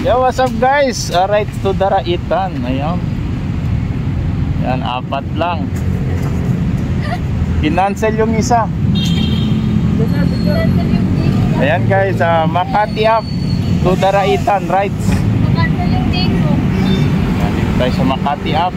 Yo, what's up guys? Right to Daraitan. Ayan. Yan, 4 lang. Kinancel yung isa. Ayan guys, Makati up to Daraitan rights. Makancel yung day ko. Dito tayo sa Makati up.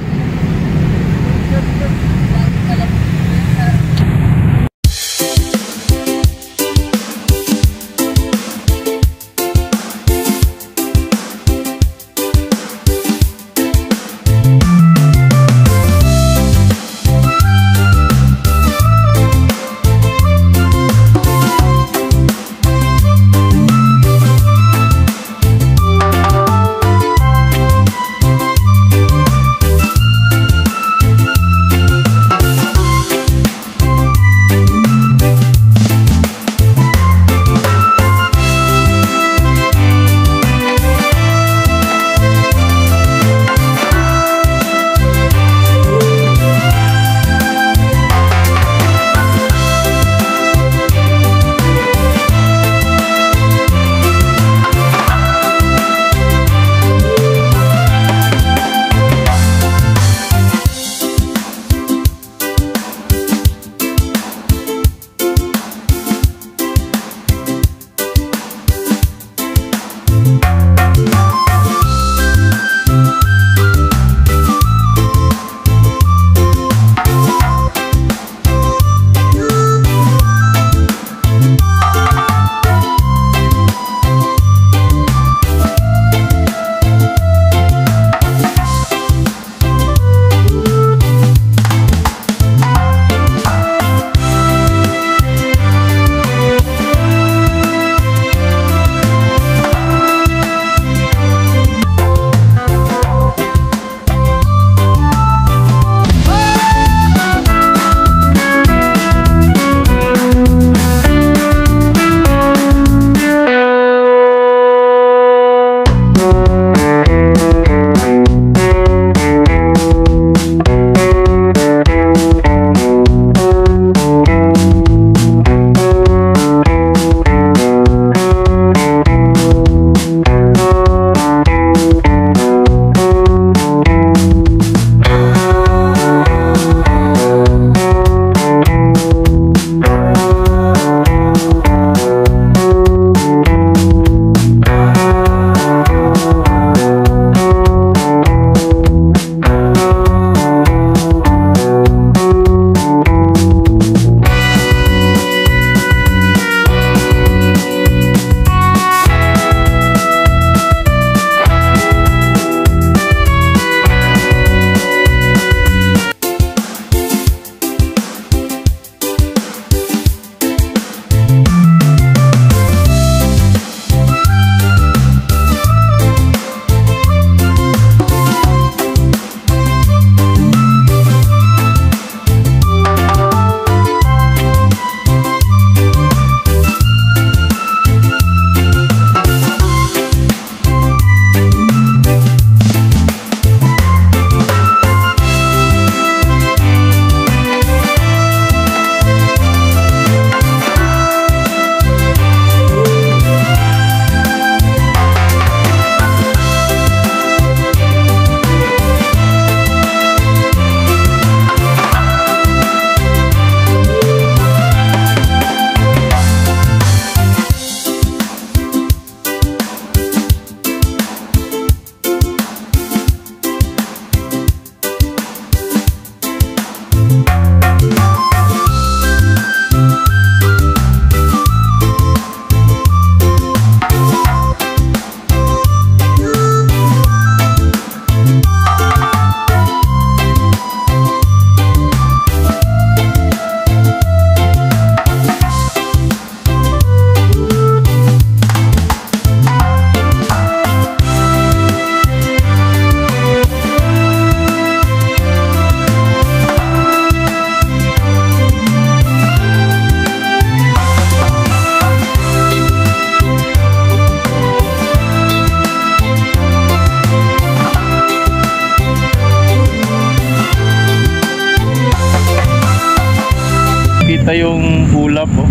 maganda yung ulap oh.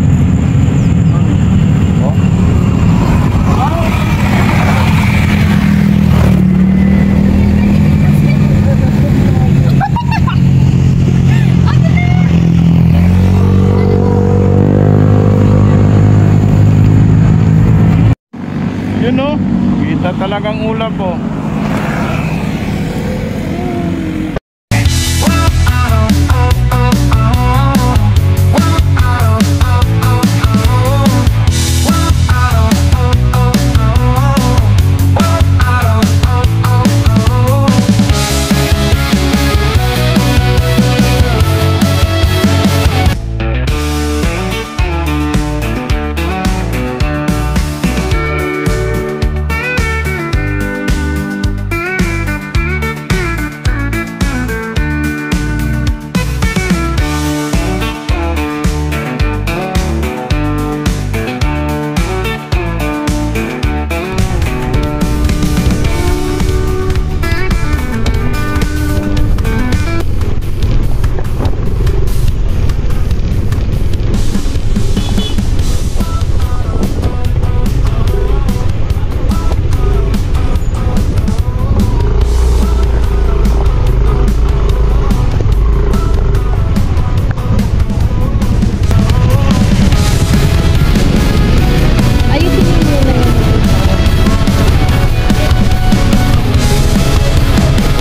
Oh. Yun oh, kita talagang ulap oh.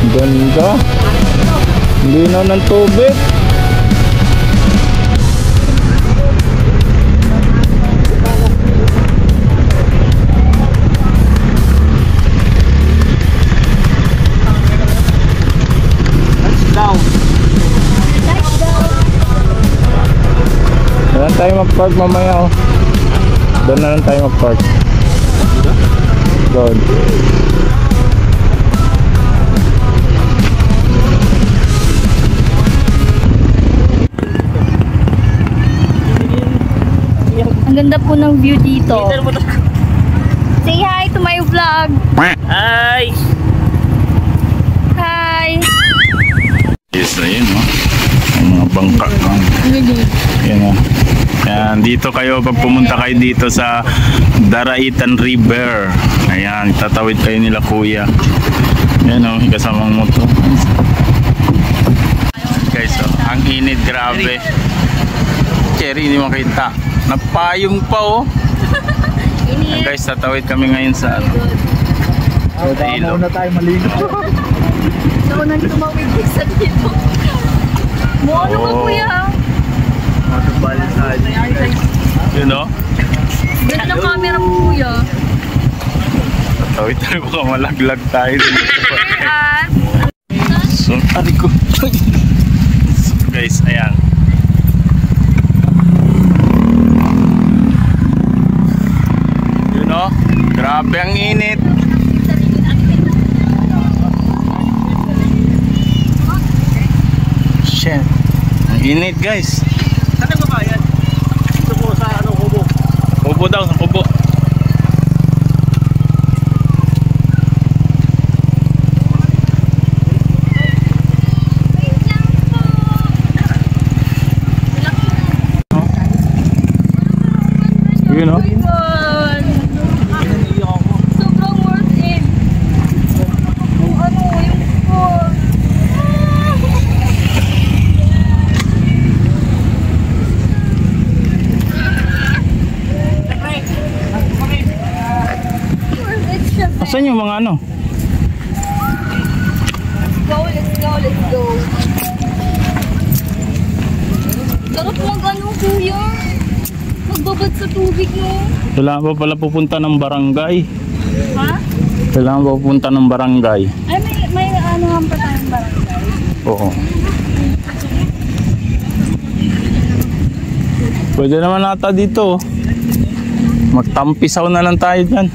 Ganda. Linaw ng tubig. Doon tayo mag-park mamaya oh. Doon na lang tayo mag-park. Doon. Ang ganda po ng view dito. Say hi to my vlog. Hi! Hi! Yes na yun oh. Ang mga bangka yan oh. Ayan, dito kayo pag pumunta kayo dito sa Daraitan River. Ayan, tatawid kayo nila kuya. Yan oh, kasamang moto. Guys oh, ang init grabe. Cherry, hindi makita. Napayong pa oh. Guys, tatawid kami ngayon sa ilog. Na tayo maligo. So, nandito mawigig sa dito. Mo ano ka kuya? You know? Ganda ng camera mo kuya. Tatawid tayo baka malaglag tayo dito. At So, ari ko. So, guys, ayan. You know? Grabe ang init. Shit. Ang init guys. Saan ba yan? Ito po sa ano, Kubo. Kubo daw, sa kubo. You know? sobrang worth it. Yung ano, yung food. Worth it siya. Asan yung mga ano? Let's go. Sarap mag ano kuya. Magbabad sa tubig no. Kailangan pa pala pupunta ng barangay. Ha? Kailangan pa pupunta ng barangay. Ay may ano nga pa tayong barangay. Oo. Pwede naman nata dito. Magtampisaw na lang tayo dyan.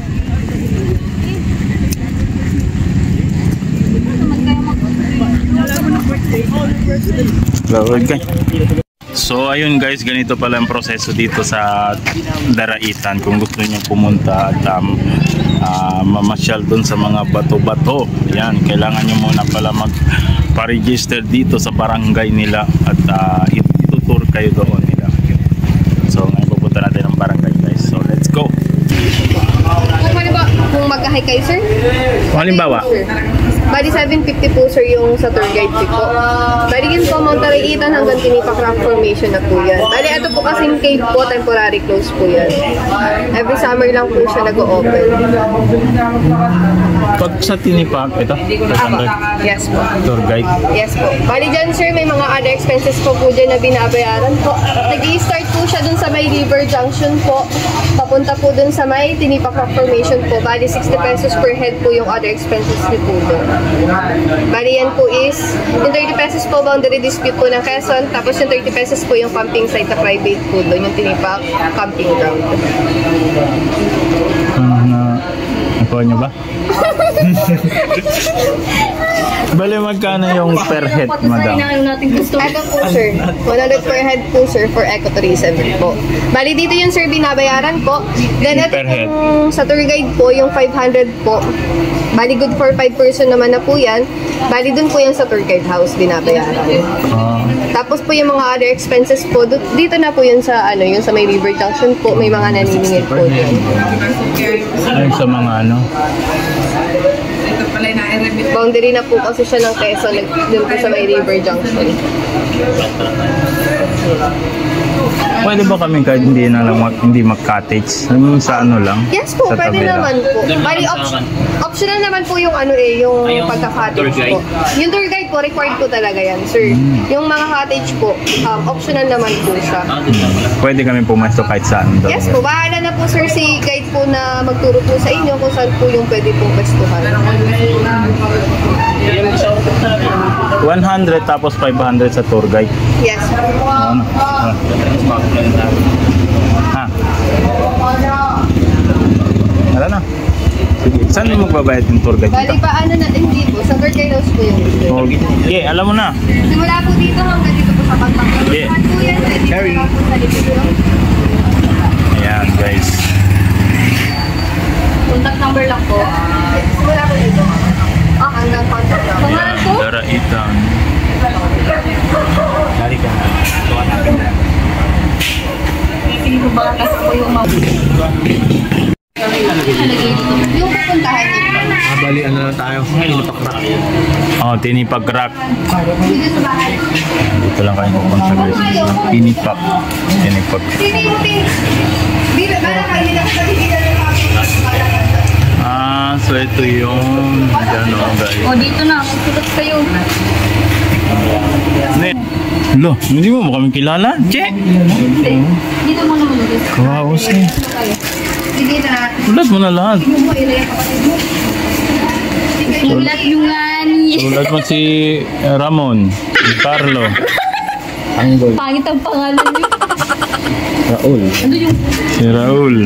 So ayun guys, ganito pala ang proseso dito sa Daraitan. Kung gusto niyo pumunta at mamasyal dun sa mga bato-bato, yan, kailangan nyo muna pala magpa-register dito sa barangay nila at itutur kayo doon nila. Boracay, sir? Kung halimbawa, Bali 750 po sir yung sa tour guide fee po. Bali yun po, Mount Taraitan hanggang Tinipak Rock Formation na po yan. Bali ito po kasing cave po, temporary close po yan. Every summer lang po siya nag-o-open. pag sa Tinipak, ito, 500 Yes po. tour guide. Yes po. Bali dyan sir, may mga other expenses po dyan na binabayaran po. Nag-i-start po siya dun sa may River Junction po. Papunta po dun sa may Tinipak Rock Formation po. Bali 60 pesos per head po yung other expenses ni po dun. Bali yan po is, yung 30 pesos po boundary dispute po ng Quezon, tapos yung 30 pesos po yung camping site na private po dun, yung Tinipak camping ground. Nakuha nyo ba? Bale, magkano yung per head, madam? Ito po sir, 100 per head po sir for ecotourism po. Bali dito yung sir binabayaran po. Then ito Per head. yung sa tour guide po, yung 500 po. Bali good for 5 person naman na po yan. Bali dun po yan sa tour guide house binabayaran. Tapos po yung mga other expenses po, dito na po yun sa ano, yung sa may River Junction po, may mga naniningil po dyan. Ay, sa mga ano? Boundary na po kasi siya ng Quezon, dun po sa may River Junction. Pwede ba kami kahit hindi na lang hindi mag-cottage? Sa ano lang? Yes po, Sa pwede tabi lang? naman po. Bali, optional naman po yung ano yung pagka-cottage po. Yung tour guide po, required po talaga yan, sir. Yung mga cottage po, optional naman po siya. Pwede kami pumasok kahit saan daw. Yes po, bahala na po sir si guide po na magturo po sa inyo kung saan po yung pwede pong pwestuhan. 100 tapos 500 sa tour guide. Yes. Ano? Ha? Wala na. Sige. Saan mo magbabayad yung tour guide? Bali pa ano natin dito, sa tour guide house po yung Okay, alam mo na. simula po dito hanggang dito po sa pagpapagod. Yeah. Po yan, dito lang po sa likod. Ayan, guys. Contact number lang po. Simula po dito. Hanggang contact number. Pangalan po? Daraitan. Dari ka na. Tuwa natin na. Hindi ko ba kasi po yung yung pupuntahan niyo. Bali, ano na tayo? Tinipak Rock. Oh, Tinipak Rock. Dito sa bahay. Dito lang kayo pupunta guys. Tinipak. Tinipak. Dito ba na kayo na So ito yung ano guys. O dito na, magsulat kayo. Lo, hindi mo kami kilala? Che! Dito mo naman ulit. Kawawas eh. Sige na. Ulat mo na lahat. Yung mo, ilay ang kapatid mo. Ulat yung ngani. Ulat mo si Ramon, si Carlo. Pangit ang pangalan niyo. Raul. Ano yung... Si Raul.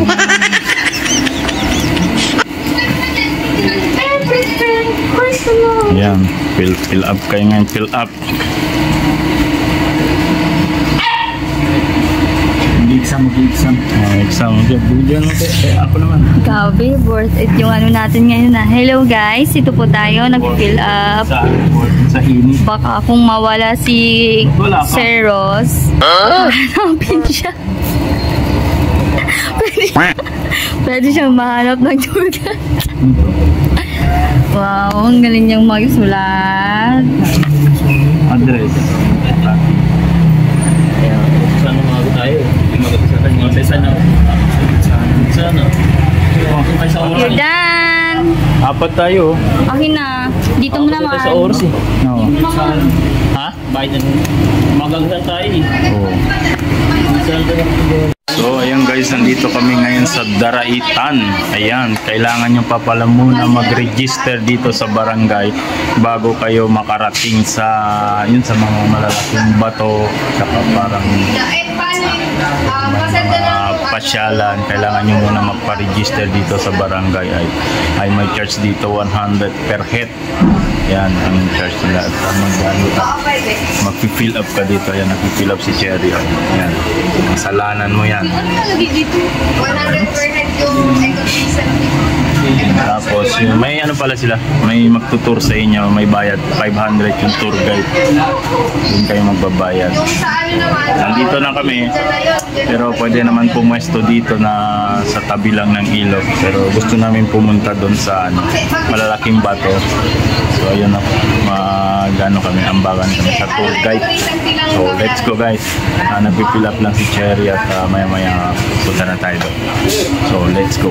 Yan, fill up kayo ngayon, fill up. Mag-exam. Exam. Diyan mo ako naman. Grabe, worth it yung ano natin ngayon na. Hello guys, ito po tayo, nag-fill up. Sa init. Baka kung mawala si Wala pa. Sir Ross, hanapin siya. Pwede siyang mahanap ng tour guide. Wow, ang galing niyang magsulat. Address. Saan umago tayo? Sana. Ay, sa oras. You're done! Apat tayo. Akin na. Dito mo naman. Sa oras eh. No. Ha? Biden. Magaganda tayo eh. Oh. So, ayan guys, nandito kami ngayon sa Daraitan. Ayan, kailangan nyo pa pala muna mag-register dito sa barangay bago kayo makarating sa yun sa mga malalaking bato saka parang pasyalan. Kailangan nyo muna magpa-register dito sa barangay. Ay may charge dito 100 per head. Yan, ang charge nila. Mag-fill up ka dito. Yan, nag-fill up si Cherry. Yan, kasalanan mo yan. 100 per head yung ecotourism. Tapos yung, may ano pala sila, may magtutur sa inyo, may bayad 500 yung tour guide. Doon kayo magbabayad. Yung sa ano naman, Nandito na kami, dyan na yun. pero pwede naman pumuesto dito na sa tabi lang ng ilog. Pero gusto namin pumunta doon sa ano, malalaking bato. So ayun na, magano kami, ambagan kami sa tour guide. So let's go guys. Nagpipill up lang si Cherry at maya maya punta na tayo doon. So let's go.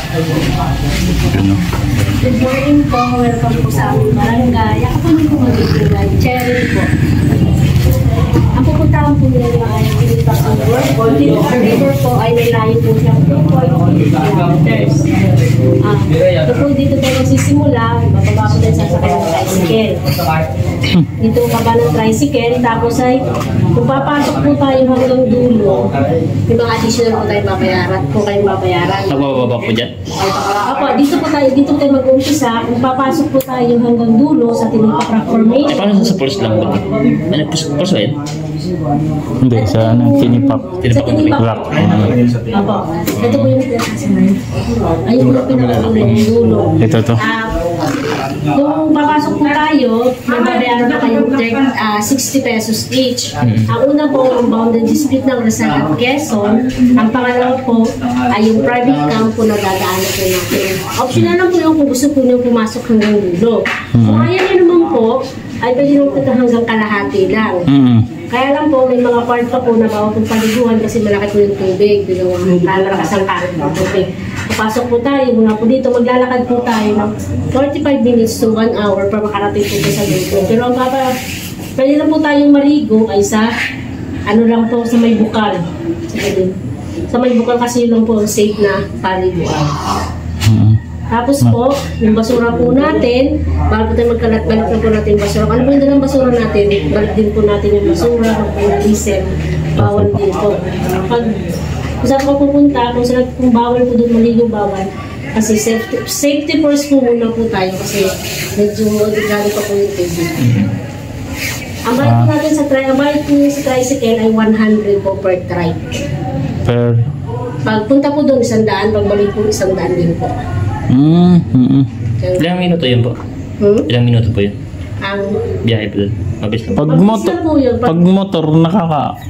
Yun, no? Good morning po. Welcome po sa aming barangay. Ako po yung mag-ibigay. Cherry po. Ang pupuntahan po nila ay Pilipas ang River. Pilipas River po ay may layo po siyang 2.8 kilometers. Ito po dito tayo magsisimula. Bababa po tayo sasakay ng tricycle. Dito baba ng tricycle. Tapos ay kung papasok po tayo hanggang dulo, may mga additional po tayo babayaran. Po kayong babayaran. Nagbababa po dyan? Apo, dito po tayo mag-umpisa. Kung papasok po tayo hanggang dulo sa Tinipak Rock Formation. Paano sa pulse lang ba? Ano, pulse ba yun? Hindi, sa ano, Tinipak Sa Tinipak. Rock. Apo, ito po yung ayun po yung pinakagulo yung dulo. Ito to. Kung papasok po tayo, mababayaran na kayong 60 pesos each. Ang una po, ang bounded dispute ng Rizal at Quezon. Ang pangalawa po ay yung private camp po na dadaanan po natin. Optional lang po yung kung gusto po nyo pumasok hanggang dulo. Kung ayaw nyo naman po, ay pwede nyo punta hanggang kalahati lang. Kaya lang po, may mga part pa po na bawal pong paliguan kasi malaki po yung tubig. Malakas ang karat ng tubig. Papasok po tayo, muna po dito, maglalakad po tayo ng 45 minutes to 1 hour para makarating po sa luto. Pero ang pwede na po tayong maligo ay sa, ano lang po, sa may bukal. Sa may bukal kasi lang po safe na paliguan. Tapos po, yung basura po natin, bago tayo magkalat, balik na po natin yung basura. Ano po yung dalang basura natin? Balik din po natin yung basura, mag-alisem, bawal din po. Pag saan po pupunta, kung bawal po doon maligo, bawal. Kasi safety first po muna po tayo kasi medyo gano'n pa po yung tubig. Ang bayad po natin sa tricycle ay 100 po per trike. Per? Pagpunta po doon, 100, pagbalik po 100 din po. Ilang minuto yun po? Ilang minuto po yun? Ang Biyahe po doon? Mabilis lang. Pag motor,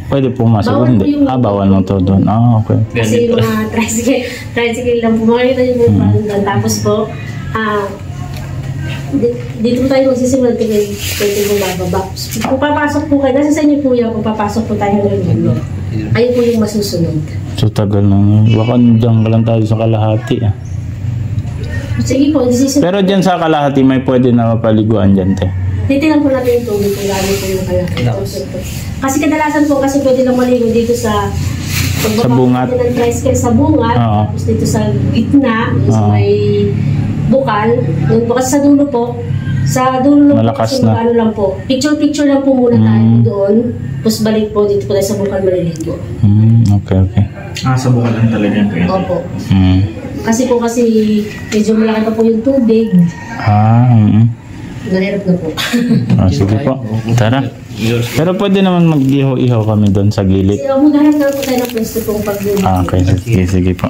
pwede pumasok. Bawal Hindi. po yung Bawal motor doon. Okay. kasi yung mga tricycle lang po. Makikita nyo po yung parang tapos po, dito po tayo magsisimula pwede po bababa. Kung papasok po kayo, nasa sa inyo po yan, kung papasok po tayo ng dulo. Ayun po yung masusunod. So tagal na nga. Baka dyan ka lang tayo sa kalahati. Sige po, Pero dyan sa kalahati, may pwede na mapaliguan dyan, te. titingnan po natin yung tubig kung lalo po yung kalaki. Kasi kadalasan po kasi pwede lang maligo dito sa Sa bungat. ng tricycle sa bungat, Oo. tapos dito sa gitna, sa Oo. may bukal. Yung po kasi sa dulo po, sa dulo lang Malakas po, kasi na. ano lang po. Picture lang po muna tayo doon, tapos balik po dito po tayo sa bukal maliligo. Okay. Sa bukal lang talaga yung pwede. Opo. Mm. Kasi medyo malaki pa po yung tubig. Nahirap na po. Sige po. Tara. Pero pwede naman mag-ihaw-ihaw kami doon sa gilid. Kasi maghanap na po tayo ng pwesto pong pag-dulo. Okay. Sige po.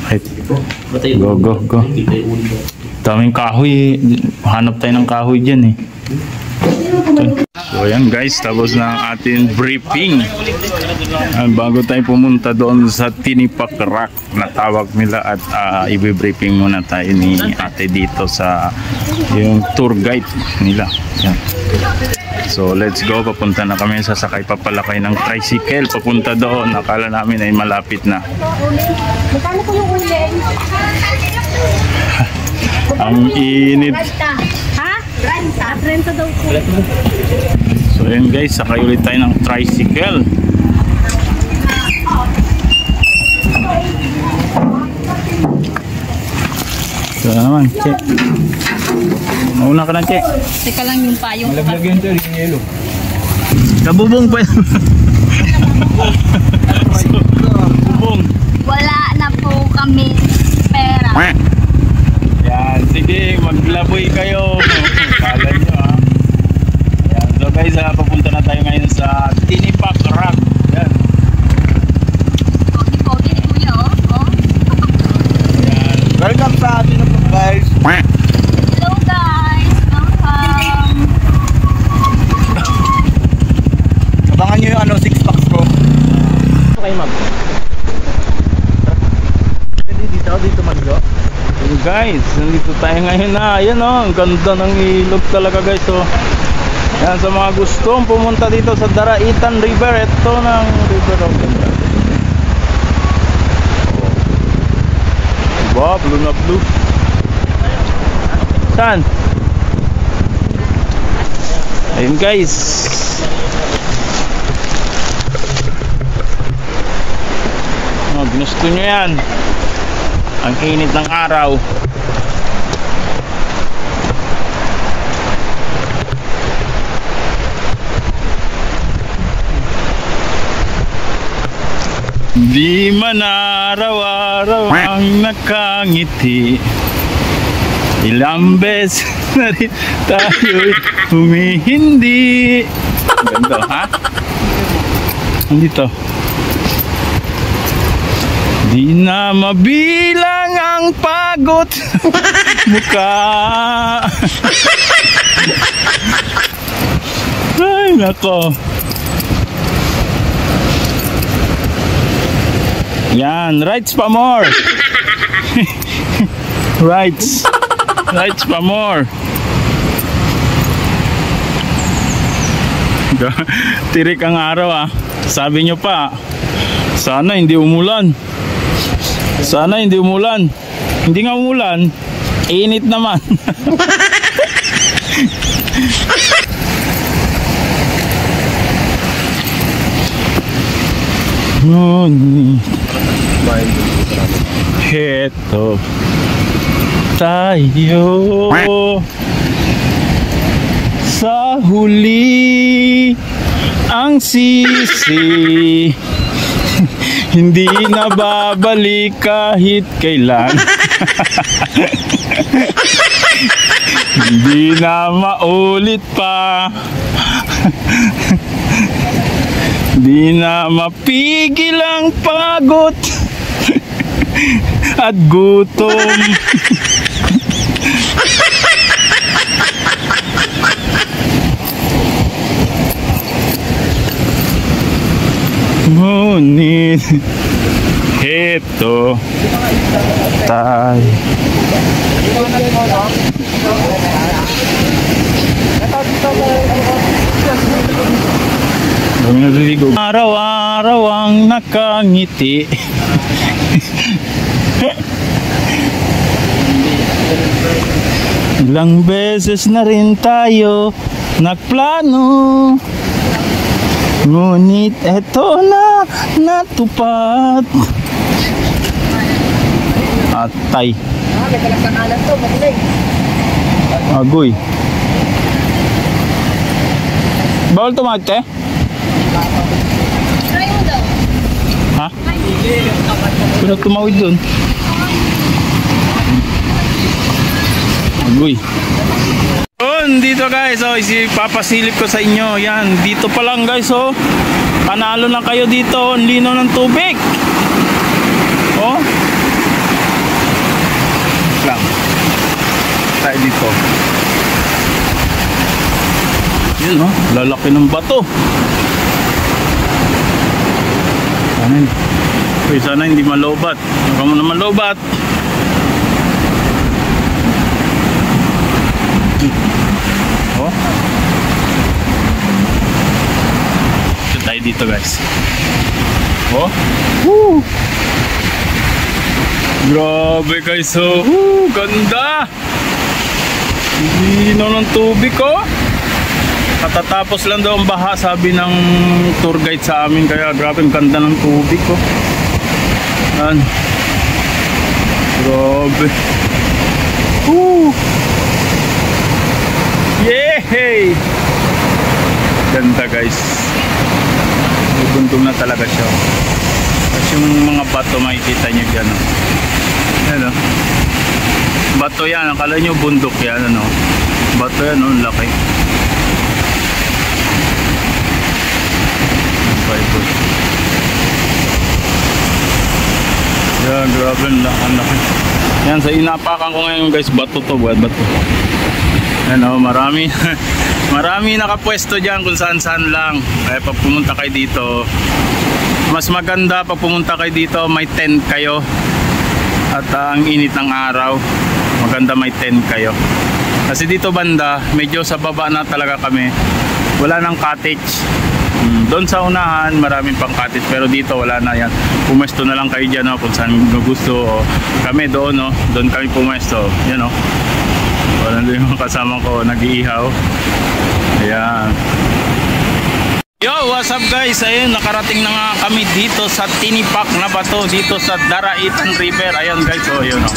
Right. Go. Daming kahoy. Hanap tayo ng kahoy dyan eh. So ayan guys, tapos na ang ating briefing. Bago tayo pumunta doon sa Tinipak Rock na tawag nila at i-briefing muna tayo ni ate dito sa yung tour guide nila. Yan. So let's go, papunta na kami, sasakay papalakay ng tricycle papunta doon. Akala namin ay malapit na. Magkano po yung ulit? Ang init. Ha? Renta daw po. So ayan guys, sakay ulit tayo ng tricycle. So naman, Che. Mauna ka na, Che. Teka lang yung payong. Lagyan ito, yung yelo. Kabubong pa yun. Bubong. Wala na po kami pera. Yan, sige, maglaboy kayo. Kala nyo ha. Yan, so guys, papunta na tayo ngayon sa Tinipak Rock. Yan. Pogi ni Kuya, oh. Yan. Welcome sa atin ng guys. Hello guys! Welcome! Abangan nyo yung 6 packs ko. Okay, ma'am. Dito maglo. Guys, nandito tayo ngayon na. Ayan oh, ang ganda ng ilog talaga guys oh. Yan, sa mga gustong pumunta dito sa Daraitan River, ito ng River of Ganda. Diba, blue na blue. Saan? Ayun guys. Oh, ginusto nyo yan. Ang init ng araw. Di man araw-araw ang nakangiti. Ilang beses na rin tayo'y humihindi. Ganda, ha? Nandito. Di na mabilang ang pagod mukha. Ay, nako. Yan, rights pa more. Rights pa more. Tirik ang araw ah. Sabi nyo pa, sana hindi umulan. Sana hindi umulan. Hindi nga umulan, init naman. Heto tayo sa huli ang sisi. Hindi na babalik kahit kailan. Hindi na maulit pa. Hindi na mapigil ang pagod at gutom. Ngunit heto tayo. Araw-araw ang nakangiti. Ilang beses na rin tayo nagplano, ngunit eto na natupad. Atay. Agoy. Bawal tumate? Try mo daw. Ha? Pero tumawid dun. Agoy. Dito guys, oh, papasilip ko sa inyo. Yan, dito pa lang guys, oh. Panalo na kayo dito, ang linaw ng tubig. Oh. Lang. Tayo dito. Yun, oh, lalaki ng bato. Sana hindi malobat. Baka mo na malobat. Oh. Ito tayo dito guys. Oh. Woo. Grabe guys, oh. Woo, ganda. Linaw ng tubig oh. Katatapos lang daw ang baha, sabi ng tour guide sa amin, kaya grabe ang ganda ng tubig oh. Yan. Grabe. Woo. Yay! Ganda guys. Buntong na talaga siya. Tapos yung mga bato makikita nyo dyan. Yan o. Bato yan. Akala nyo bundok yan. Ano? Bato yan o. Laki. Yan, grabe ang laki. Yan, sa inapakan ko ngayon guys, bato to, bato. Yan o, marami. Marami nakapwesto dyan kung saan-saan lang. Kaya pag pumunta kayo dito, mas maganda pag pumunta kayo dito, may tent kayo. At ang init ng araw, maganda may tent kayo. Kasi dito banda, medyo sa baba na talaga kami. Wala nang cottage. Doon sa unahan, maraming pang cottage. Pero dito wala na yan. Pumesto na lang kayo dyan, no, kung saan gusto. O, kami doon, no, doon kami pumesto. Yan, no. Wala din yung kasama ko, nag-iihaw. Ayan. Yo, what's up guys? Ayun, nakarating na nga kami dito sa Tinipak na bato, dito sa Daraitan River. Ayan guys, oh, yun, oh.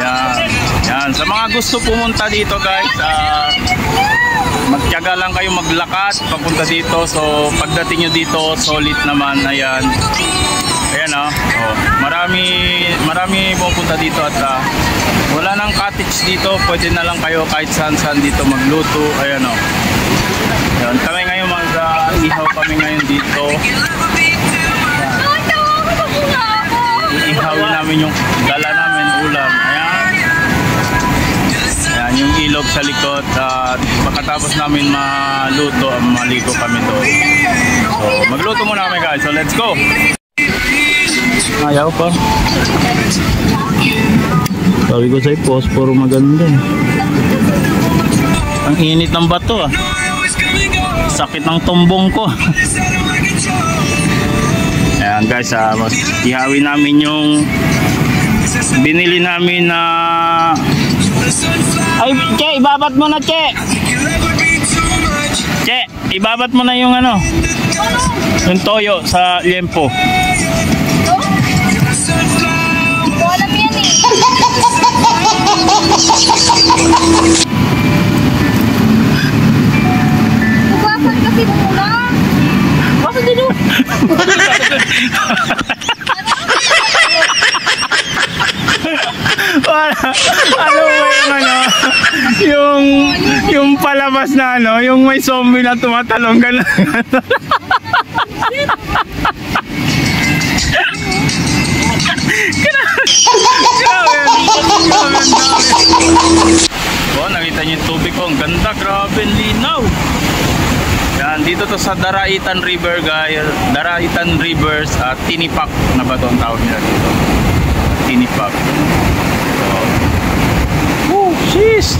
Ayan. Ayan, sa mga gusto pumunta dito guys, magtiyaga lang kayo maglakad papunta dito. So pagdating nyo dito, solid naman. Ayan. Ayan, oh. Oh, marami pupunta dito at wala nang cottage dito. Pwede na lang kayo kahit saan dito magluto. Ayan, oh. Ayan, kami ngayon mag-ihaw kami ngayon dito. Ihaw namin yung dala namin ulam. Ayan. Ayan yung ilog sa likod. At pagkatapos namin maluto, maligo kami doon. So magluto muna kami guys. So let's go. Ayaw pa. Sabi ko sa'yo, posporo maganda. Ang init ng bato, ah. Sakit ng tumbong ko. Ayan guys, ihawin namin yung binili namin na ay, Che, ibabat mo na, Che. Che, ibabat mo na yung ano, yung toyo sa liempo. Wala yan eh. Bukasan kasi muna. Bakit dito? Ano ba yung ano, yung palabas na ano, yung may zombie na tumatalong gano'n. Oh, nakita niyo yung tubig ko, ang ganda, grabe, linaw. Yan, dito to sa Daraitan River guys, Daraitan Rivers, Tinipak na ba ito ang tawag nila dito? Tinipak. Oh, jeez.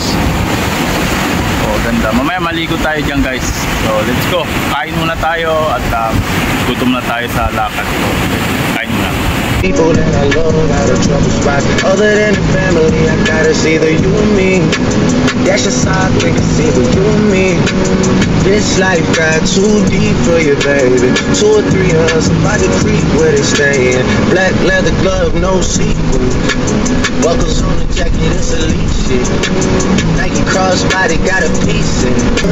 Oh, ganda. Mamaya maligo tayo dyan guys. So, let's go. Kain muna tayo at gutom na tayo sa lakad. So, kain muna. People that I love out of trouble spots. Other than the family, I gotta see the you and me. That's just how I think it's either you and me. This life got too deep for you, baby. 2 or 3 hours by the creek where they staying. Black leather glove, no sequin. Buckles on the jacket, it's elite shit. Nike crossbody got a piece in it.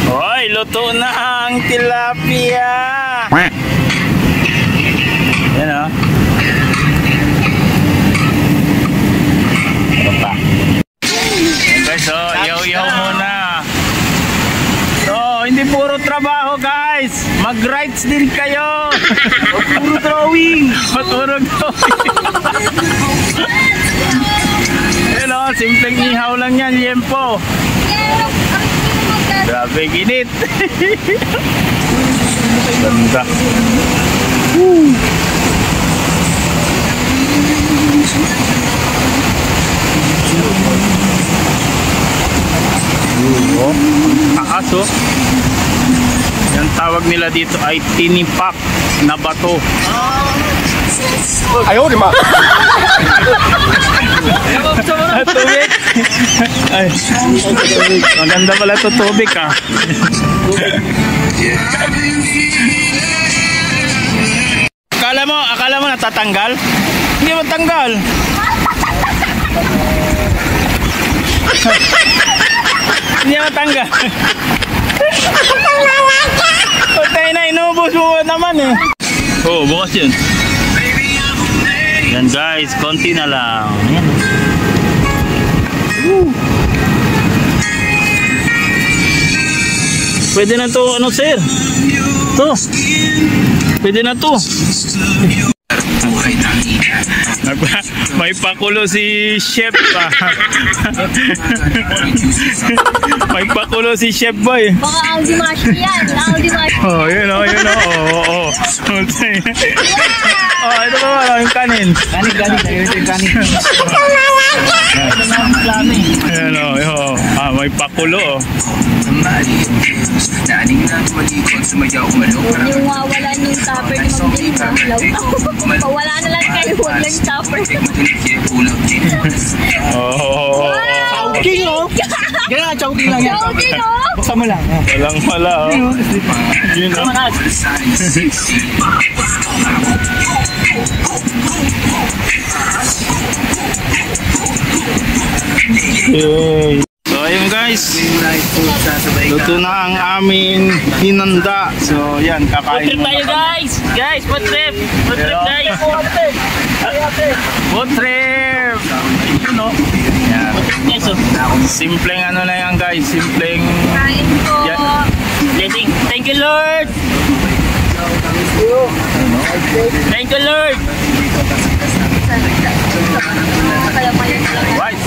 Hoy, luto na ang tilapia. Yan o. Guys, so ihaw-ihaw muna. So, hindi puro trabaho guys. Mag-rights din kayo. Puro drawing. Maturo drawing. Hello, simpleng ihaw lang yan, liempo. Grabe, ginit. Ganda. Aso. Yan tawag nila dito ay Tinipak na bato. Ayaw, di ba? Tubig. Ay, maganda pala ito tubig ah. Akala mo natatanggal? Hindi matanggal. Hindi matanggal. Patay na, inubos mo naman eh. Oh, bukas yun. Yan guys, konti na lang. Ayan. Pwede na to, ano sir? To. Pwede na to. May pakulo si chef pa. May pakulo si chef boy. Baka Aldi Mash yan. Aldi Mash. Oh, yun oh, yun oh. Oh, oh. Oh, ito ba yung kanin? Kanin. Ayan oh, yun. Ah, may pakulo oh. Yung wawalan yung topper ni Ma'am Jane, ha? Pawala na lang kayo, huwag lang topper. Oh. Chowking oh! Ganyan, chowking lang yan. Chowking, oh! Buksan mo lang. Walang wala oh. Yun oh. Okay. So ayun guys, luto na ang aming hinanda. So yan, kakain mo. Tayo guys! Guys, food trip! Food trip guys! Food trip! Ano? Yan. Guys, oh. Simpleng ano na yan guys, simpleng... Kain ko. Yan. Blessing. Thank you Lord! Thank you Lord! Right.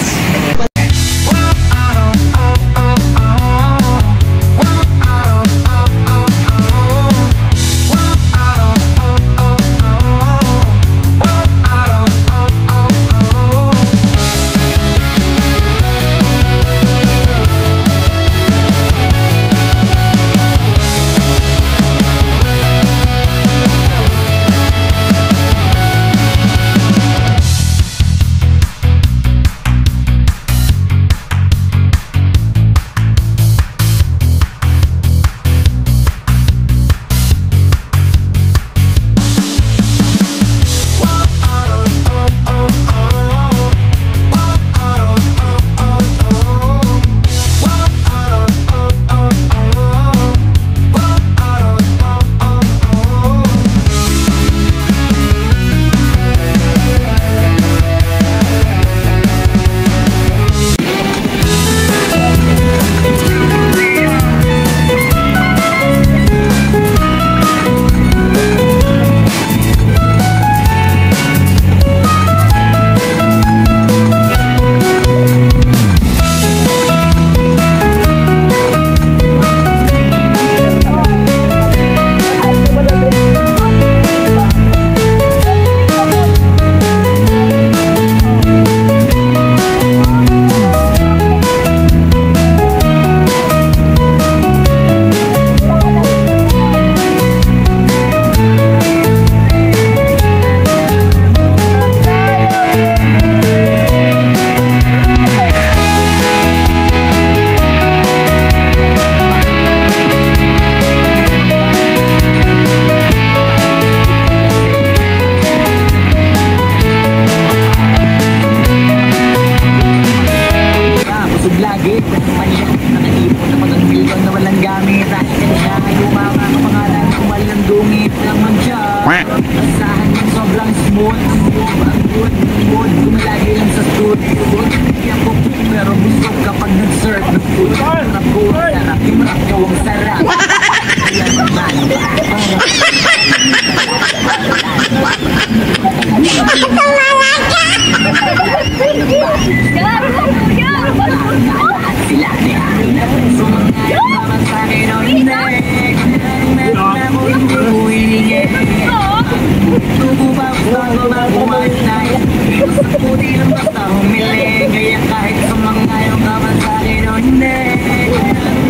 Kahit sa mga yung kaman sa akin o hindi,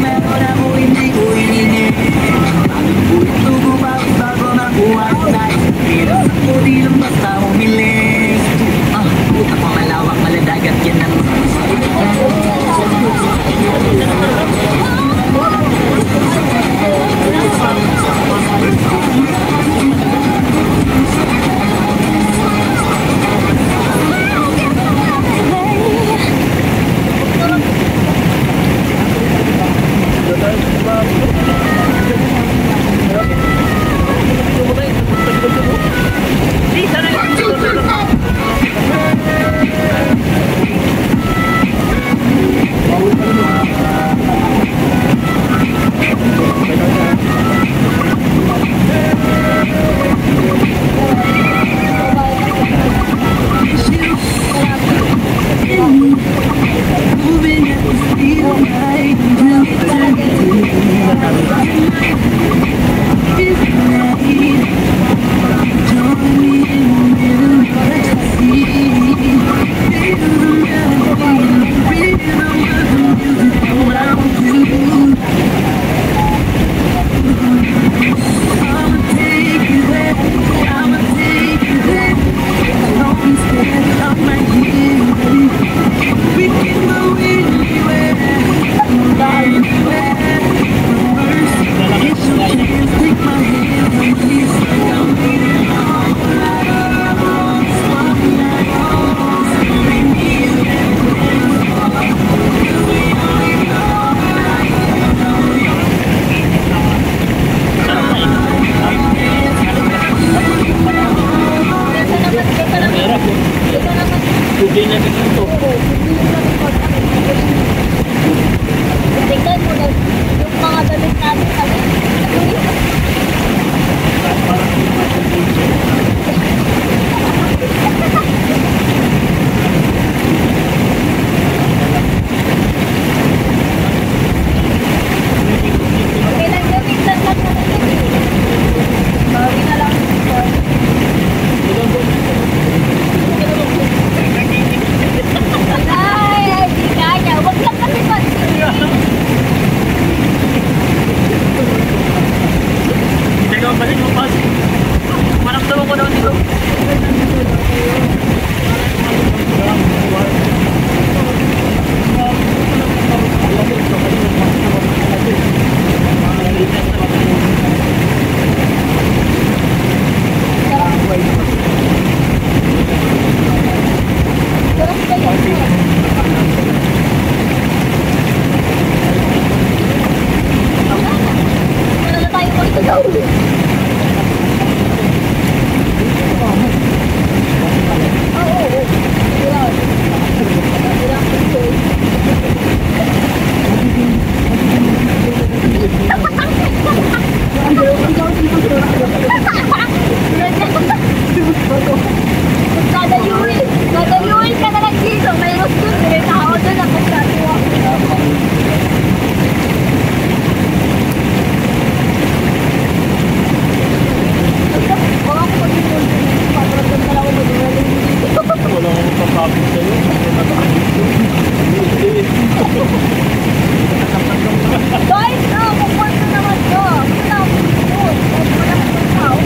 meron ako hindi ko Din na dito. Tingnan mo na yung mga damit natin kami. Kailan gamitan lang naman yun. Bawi na lang. Ay, di kaya. Huwag lang kasi pansin. Hindi ka mabalik mo pas. Maramdaman ko naman dito. Wala na tayo ito daw. Dadayuin ka na lang dito. Mayroon doon. May tao doon. Ako gagawa. Baka ko mag-iwan. Paparamdam ka lang ako mag-iwan. Wala akong papapit sa'yo. Guys, kukuha na naman to. Wala akong doon. Wala akong tao.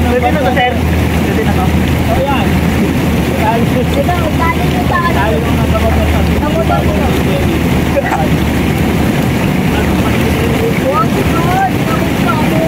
Pwede na to, sir. Pwede na to. Oh, yan. Diba, galing yung sa ano. Namutan mo. Huwag doon. Namutan mo.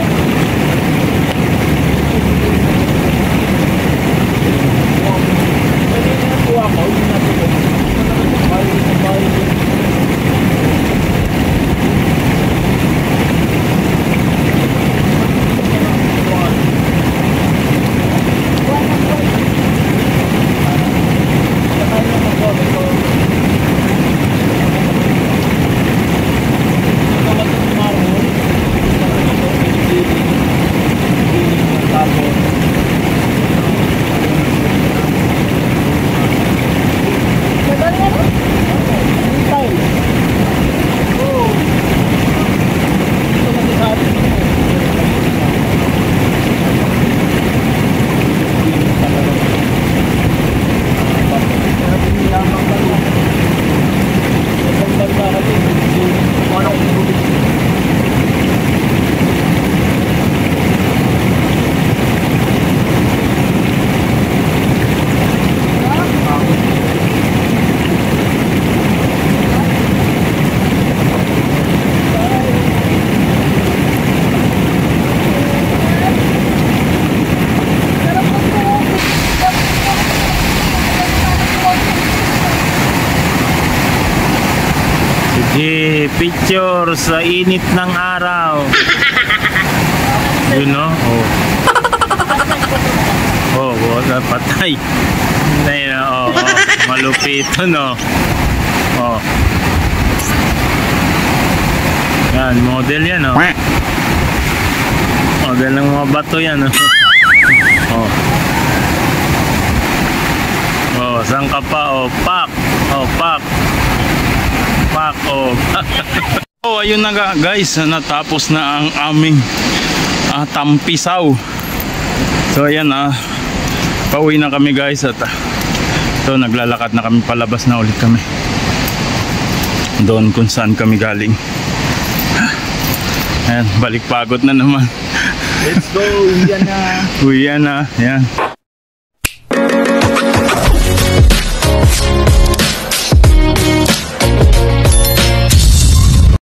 Picture sa init ng araw. You know? Oh, wala patay. Ayun, oh, malupit no. Oh. Yan, model yan, oh. Model ng mga bato yan, oh. Oh. Oh, saan ka pa? Oh, pak. Oh, pak. Pak, oh. Oh, ayun na guys, natapos na ang aming tampisaw. So ayan, pauwi na kami guys at ito naglalakad na kami, palabas na ulit kami doon kung saan kami galing. Ayan, balik pagod na naman. Let's go, uwian na. Uwian na, yan.